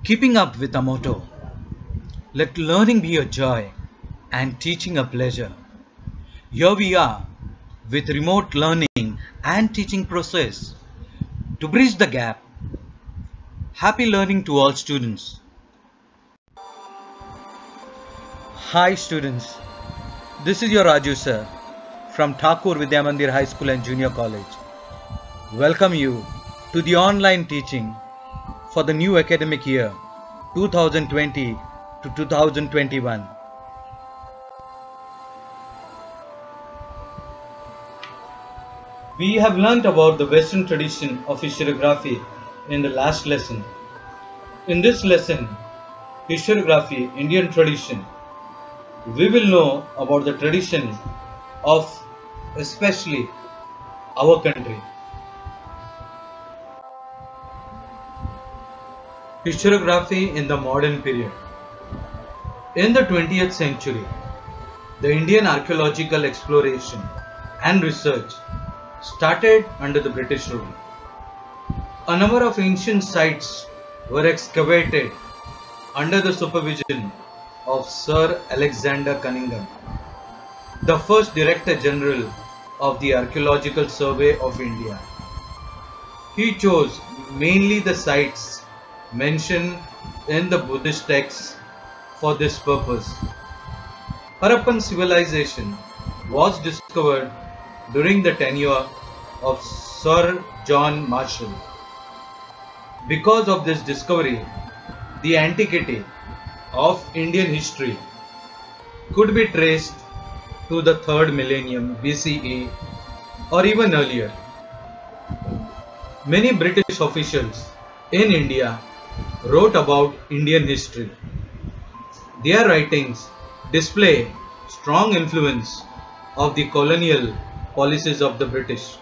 Keeping up with the motto, let learning be a joy and teaching a pleasure. Here we are with remote learning and teaching process. To bridge the gap, happy learning to all students. Hi students, this is your Raju sir from Thakur Vidya Mandir High School and Junior College. Welcome you to the online teaching for the new academic year 2020 to 2021. We have learnt about the Western tradition of historiography in the last lesson. In this lesson, Historiography, Indian tradition, we will know about the tradition of especially our country. Historiography in the modern period. In the 20th century, the Indian archaeological exploration and research started under the British rule. A number of ancient sites were excavated under the supervision of Sir Alexander Cunningham, the first Director General of the Archaeological Survey of India. He chose mainly the sites mentioned in the Buddhist texts for this purpose. Harappan civilization was discovered during the tenure of Sir John Marshall. Because of this discovery, the antiquity of Indian history could be traced to the 3rd millennium BCE or even earlier. Many British officials in India wrote about Indian history. Their writings display strong influence of the colonial policies of the British.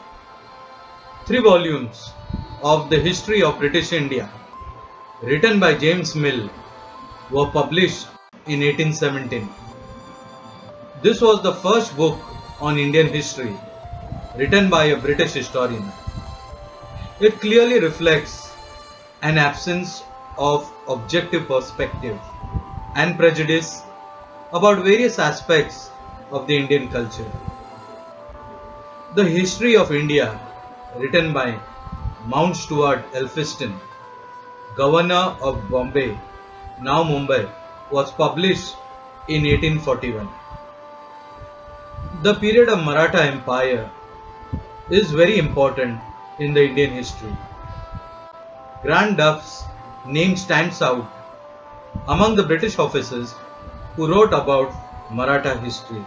3 volumes of the History of British India, written by James Mill, were published in 1817. This was the first book on Indian history written by a British historian. It clearly reflects an absence of objective perspective and prejudice about various aspects of the Indian culture. The History of India, written by Mount Stuart Elphiston, Governor of Bombay, now Mumbai, was published in 1841. The period of Maratha Empire is very important in the Indian history. Grand Duff's name stands out among the British officers who wrote about Maratha history.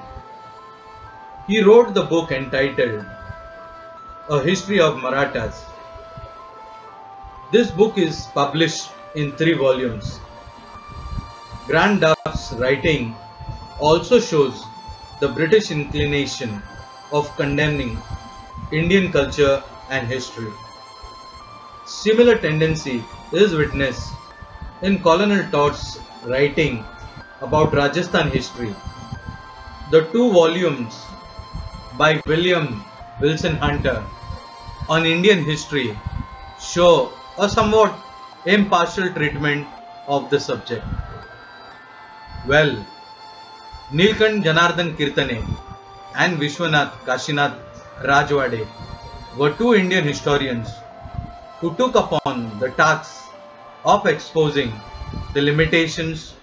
He wrote the book entitled A History of Marathas. This book is published in 3 volumes. Grand Duff's writing also shows the British inclination of condemning Indian culture and history. Similar tendency is witnessed in Colonel Todd's writing about Rajasthan history. The 2 volumes by William Wilson Hunter on Indian history show a somewhat impartial treatment of the subject. Well, Nilkant Janardhan Kirtane and Vishwanath Kashinath Rajwade were 2 Indian historians who took upon the task of exposing the limitations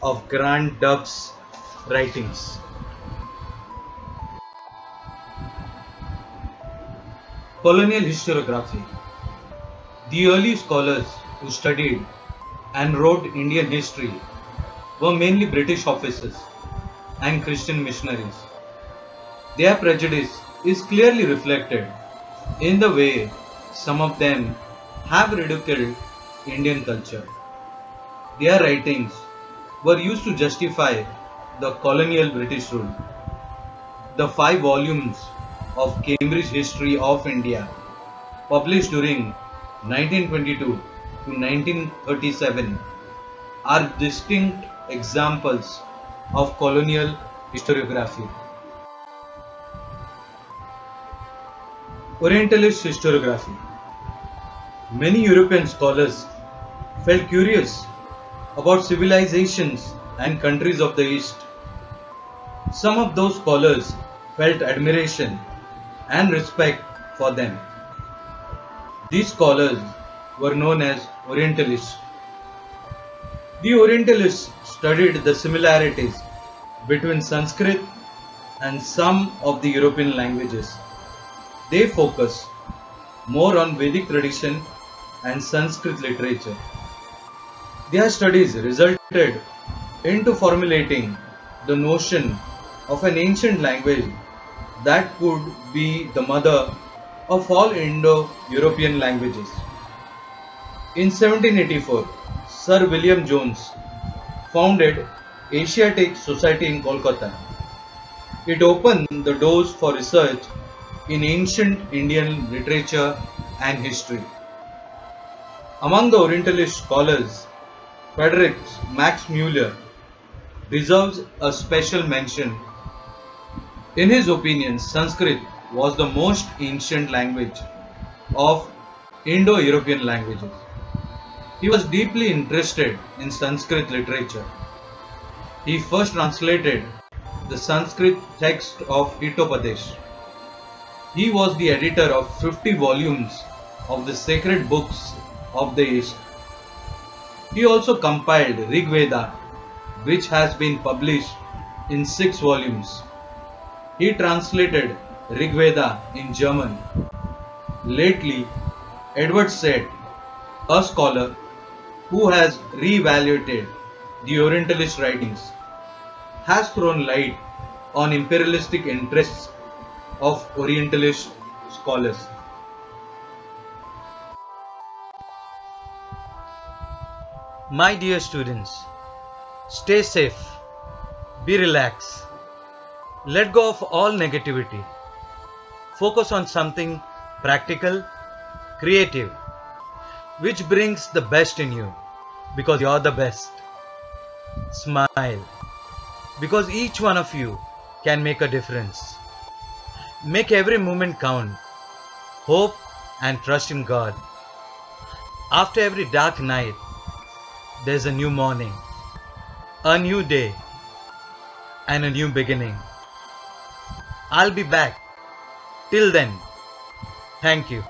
of Grand Duff's writings. Colonial historiography. The early scholars who studied and wrote Indian history were mainly British officers and Christian missionaries. Their prejudice is clearly reflected in the way some of them have ridiculed Indian culture. Their writings were used to justify the colonial British rule. The 5 volumes of Cambridge History of India, published during 1922 to 1937, are distinct examples of colonial historiography. Orientalist historiography. Many European scholars felt curious about civilizations and countries of the East. Some of those scholars felt admiration and respect for them. These scholars were known as Orientalists. The Orientalists studied the similarities between Sanskrit and some of the European languages. They focus more on Vedic tradition and Sanskrit literature. Their studies resulted into formulating the notion of an ancient language that could be the mother of all Indo-European languages. In 1784, Sir William Jones founded Asiatic Society in Kolkata. It opened the doors for research in ancient Indian literature and history. Among the Orientalist scholars, Frederick Max Muller deserves a special mention. In his opinion, Sanskrit was the most ancient language of Indo-European languages. He was deeply interested in Sanskrit literature. He first translated the Sanskrit text of Hitopadesh. He was the editor of 50 volumes of the sacred books of the East. He also compiled Rig Veda, which has been published in 6 volumes. He translated Rig Veda in German. Lately, Edward Said, a scholar who has re-evaluated the Orientalist writings, has thrown light on imperialistic interests of Orientalist scholars. My dear students, stay safe, be relaxed, let go of all negativity, focus on something practical, creative, which brings the best in you, because you're the best. Smile, because each one of you can make a difference. Make every moment count. Hope and trust in God. After every dark night, there's a new morning, a new day, and a new beginning. I'll be back. Till then, thank you.